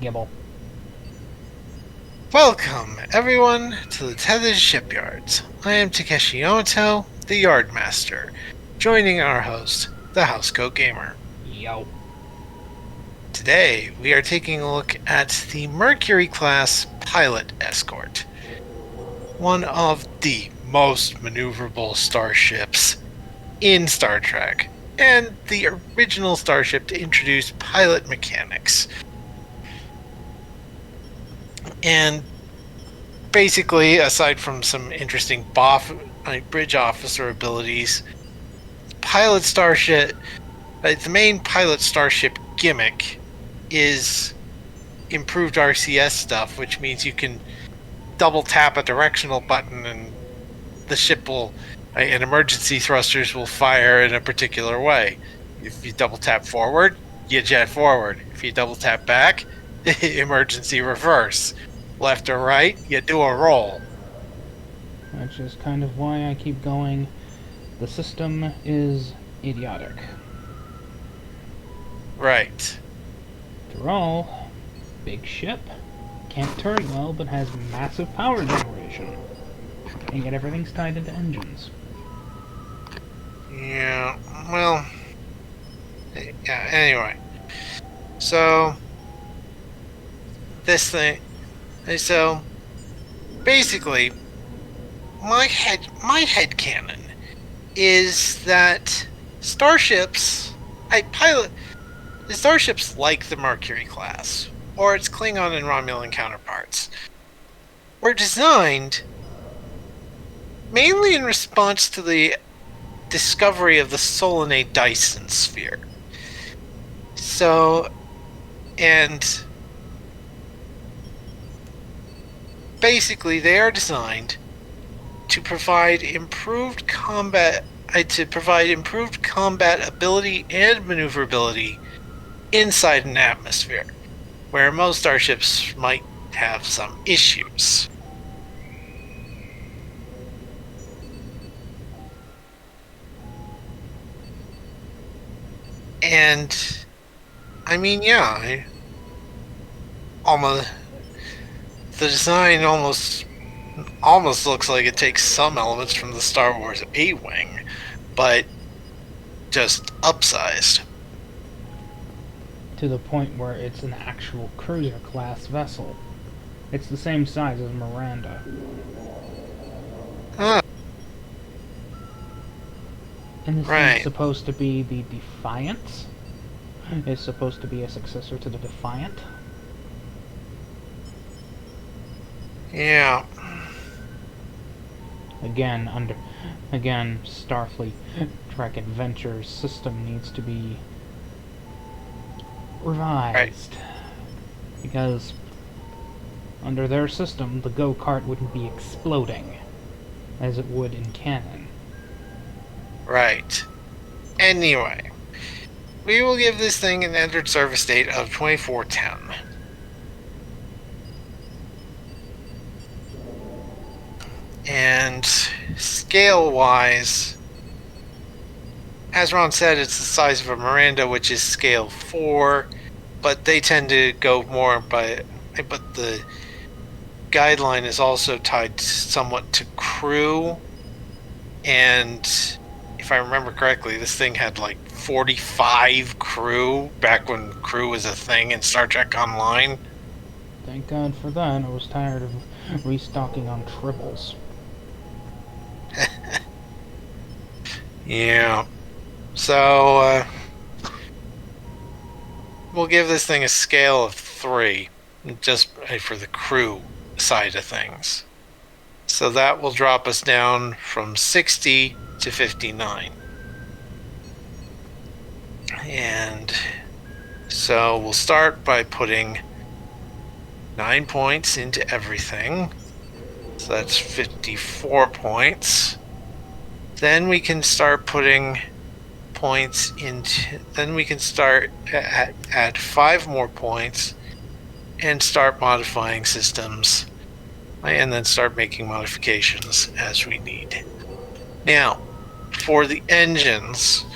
Gibble. Welcome, everyone, to the Tethys Shipyards. I am Takeshi Yamato, the Yardmaster, joining our host, the Housecoat Gamer. Yo. Today, we are taking a look at the Mercury-Class pilot escort, one of the most maneuverable starships in Star Trek, and the original starship to introduce pilot mechanics. And basically, aside from some interesting bridge officer abilities, the main pilot starship gimmick is improved RCS stuff, which means you can double tap a directional button and the ship and emergency thrusters will fire in a particular way. If you double tap forward, you jet forward. If you double tap back, emergency reverse. Left or right, you do a roll. Which is kind of why I keep going. The system is idiotic. Right. After all, big ship, can't turn well, but has massive power generation. And yet everything's tied into engines. Yeah, well, yeah, anyway. So, this thing, so, basically, my headcanon is that starships like the Mercury-Class, or its Klingon and Romulan counterparts, were designed mainly in response to the discovery of the Solanae Dyson sphere. So, and basically they are designed to provide improved combat ability and maneuverability inside an atmosphere, where most starships might have some issues. And I mean, yeah, almost the design almost looks like it takes some elements from the Star Wars A-Wing, but just upsized. To the point where it's an actual cruiser class vessel. It's the same size as Miranda. And this Right. thing's supposed to be the Defiant? It's supposed to be a successor to the Defiant? Yeah. Again, Starfleet Trek Adventures system needs to be revised. Right. Because under their system, the go-kart wouldn't be exploding as it would in canon. Right. Anyway, we will give this thing an entered service date of 2410. And scale-wise, as Ron said, it's the size of a Miranda, which is scale 4, but they tend to go more but the guideline is also tied somewhat to crew, and if I remember correctly, this thing had like 45 crew back when crew was a thing in Star Trek Online. Thank God for that. I was tired of restocking on triples. Yeah. So, we'll give this thing a scale of 3, just for the crew side of things. So that will drop us down from 60 to 59. And so we'll start by putting 9 points into everything. So that's 54 points. Then we can start putting points into, then we can start add 5 more points and start modifying systems, and then start making modifications as we need. Now, for the engines,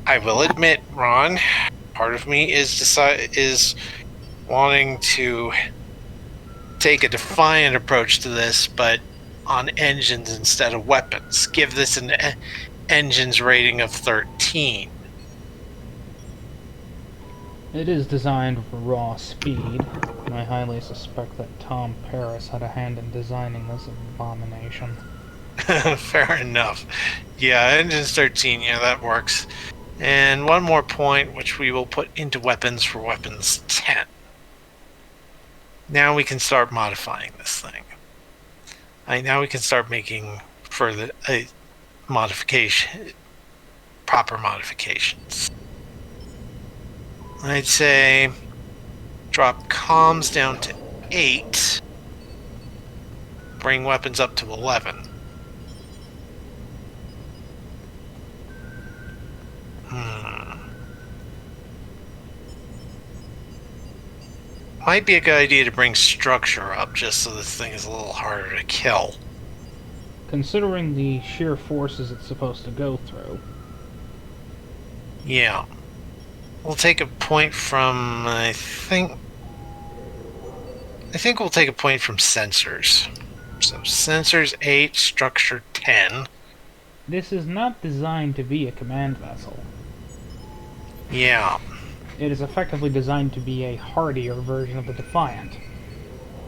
I will admit, Ron, part of me is wanting to take a defiant approach to this, but on engines instead of weapons. Give this an engines rating of 13. It is designed for raw speed, and I highly suspect that Tom Paris had a hand in designing this abomination. Fair enough. Yeah, engines 13, yeah, that works. And one more point, which we will put into weapons for weapons 10. Now we can start modifying this thing. Now we can start making further proper modifications. I'd say drop comms down to 8, bring weapons up to 11. Might be a good idea to bring structure up just so this thing is a little harder to kill. Considering the sheer forces it's supposed to go through. Yeah. We'll take a point from, I think we'll take a point from sensors. So sensors 8, structure 10. This is not designed to be a command vessel. Yeah. It is effectively designed to be a hardier version of the Defiant,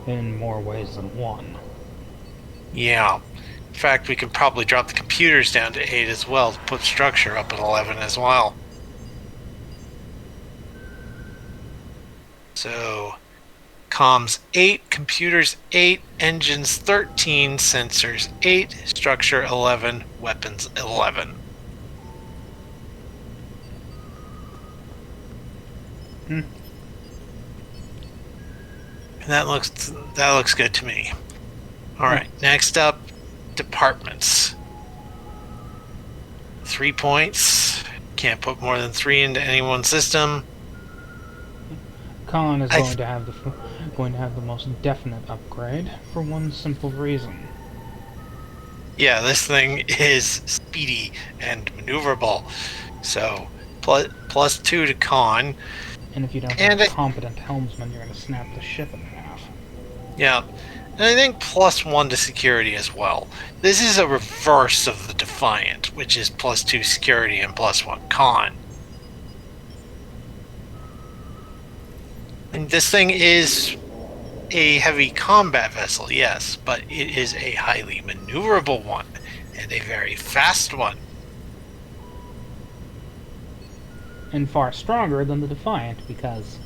in more ways than one. Yeah. In fact, we could probably drop the computers down to 8 as well to put structure up at 11 as well. So, comms 8, computers 8, engines 13, sensors 8, structure 11, weapons 11. Hmm. That looks good to me. All right, next up, departments. 3 points. Can't put more than 3 into any one system. Khan is going to have the most definite upgrade for one simple reason. Yeah, this thing is speedy and maneuverable. So plus 2 to con. And if you don't have a competent helmsman, you're going to snap the ship in half. Yeah, and I think plus 1 to security as well. This is a reverse of the Defiant, which is plus 2 security and plus 1 con. And this thing is a heavy combat vessel, yes, but it is a highly maneuverable one, and a very fast one. And far stronger than the Defiant, because,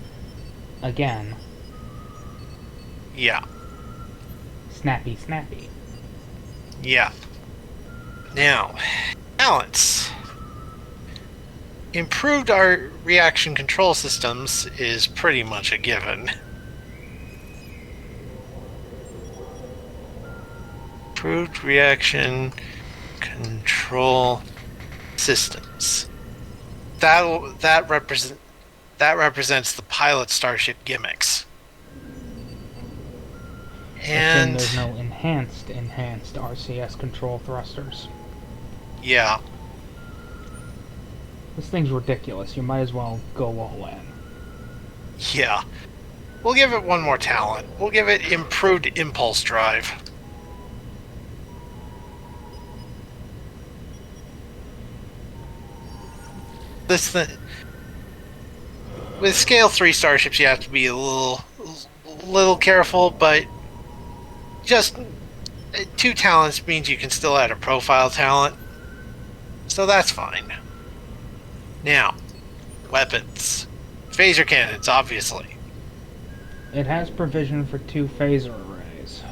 again... Yeah. Snappy, snappy. Yeah. Now, talents. Improved our reaction control systems is pretty much a given. Improved reaction control systems. That represents the pilot starship gimmicks. And there's no enhanced RCS control thrusters. Yeah. This thing's ridiculous. You might as well go all in. Yeah. We'll give it one more talent. We'll give it improved impulse drive. With scale 3 starships, you have to be a little careful, but just 2 talents means you can still add a profile talent, so that's fine. Now, weapons. Phaser cannons, obviously. It has provision for 2 phaser arrays.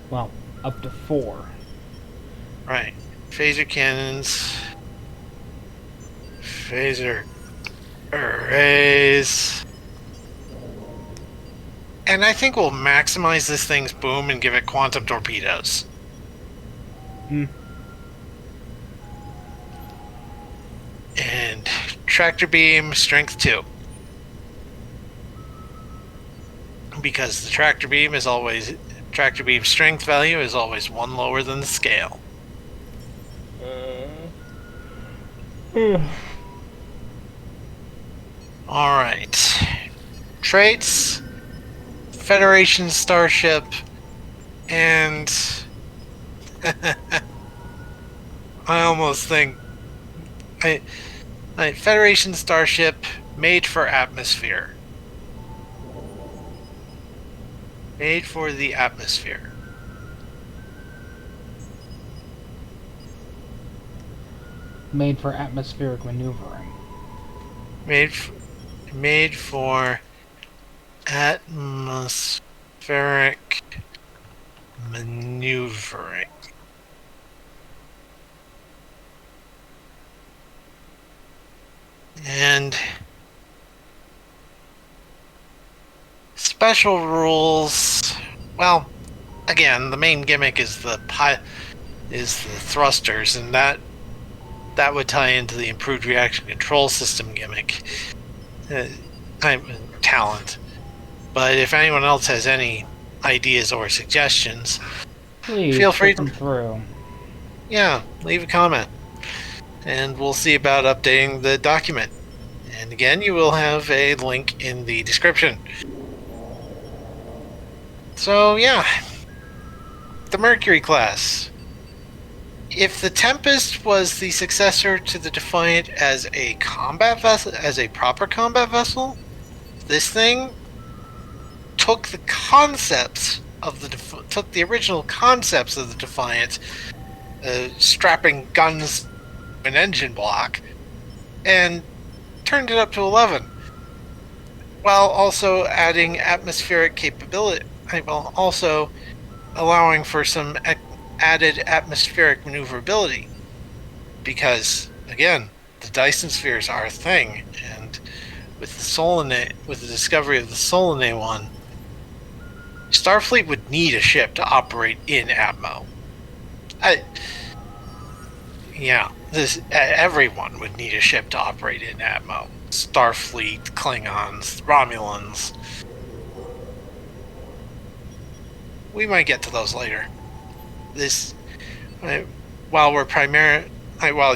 Well, up to 4. Right. Phaser cannons. Phaser arrays. And I think we'll maximize this thing's boom and give it quantum torpedoes. And tractor beam, strength 2. Because the tractor beam strength value is always 1 lower than the scale. Alright. Traits, Federation starship, and I almost think I Federation starship made for atmosphere. Made for the atmosphere. Made for atmospheric maneuvering. Made for atmospheric maneuvering. And special rules. Well, again, the main gimmick is the thrusters, and that would tie into the improved reaction control system gimmick. Talent. But if anyone else has any ideas or suggestions, Please feel free put them to through. leave a comment, and we'll see about updating the document. And again, you will have a link in the description. So yeah, the Mercury-Class. If the Tempest was the successor to the Defiant as a combat vessel, as a proper combat vessel, this thing took the original concepts of the Defiant, strapping guns to an engine block, and turned it up to 11, while also adding atmospheric capability, while also allowing for some added atmospheric maneuverability, because again, the Dyson spheres are a thing, and with the discovery of the Solanae one, Starfleet would need a ship to operate in Atmo. Everyone would need a ship to operate in Atmo. Starfleet, Klingons, Romulans. We might get to those later. While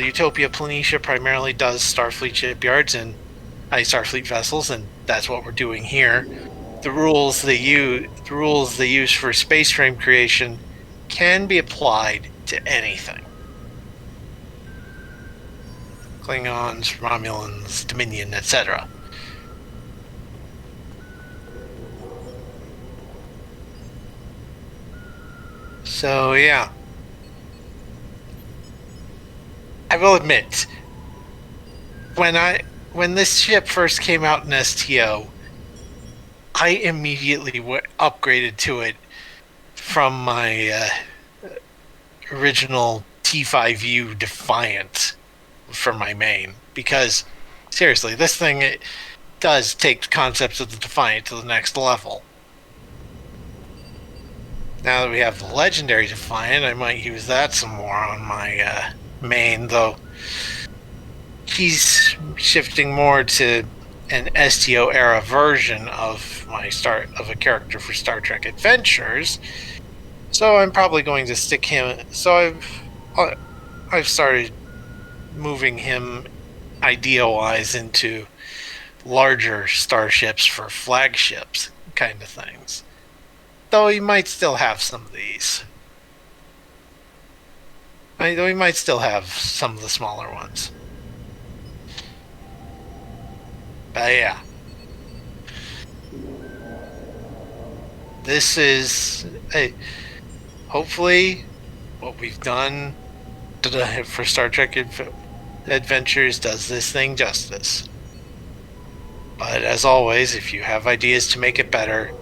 Utopia Planitia primarily does Starfleet shipyards and Starfleet vessels, and that's what we're doing here, the rules they use for space frame creation can be applied to anything. Klingons, Romulans, Dominion, etc. So yeah, I will admit, when this ship first came out in STO, I immediately upgraded to it from my original T5U Defiant for my main, because seriously, this thing, it does take the concepts of the Defiant to the next level. Now that we have the legendary Defiant, I might use that some more on my main, though he's shifting more to an STO era version of a character for Star Trek Adventures. So I'm probably going to stick him. So I've started moving him idea-wise into larger starships for flagships kind of things. Though he might still have some of these. Though he might still have some of the smaller ones. But yeah. This is hopefully what we've done for Star Trek Adventures does this thing justice. But as always, if you have ideas to make it better,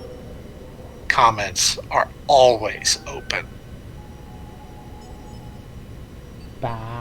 comments are always open. Bye.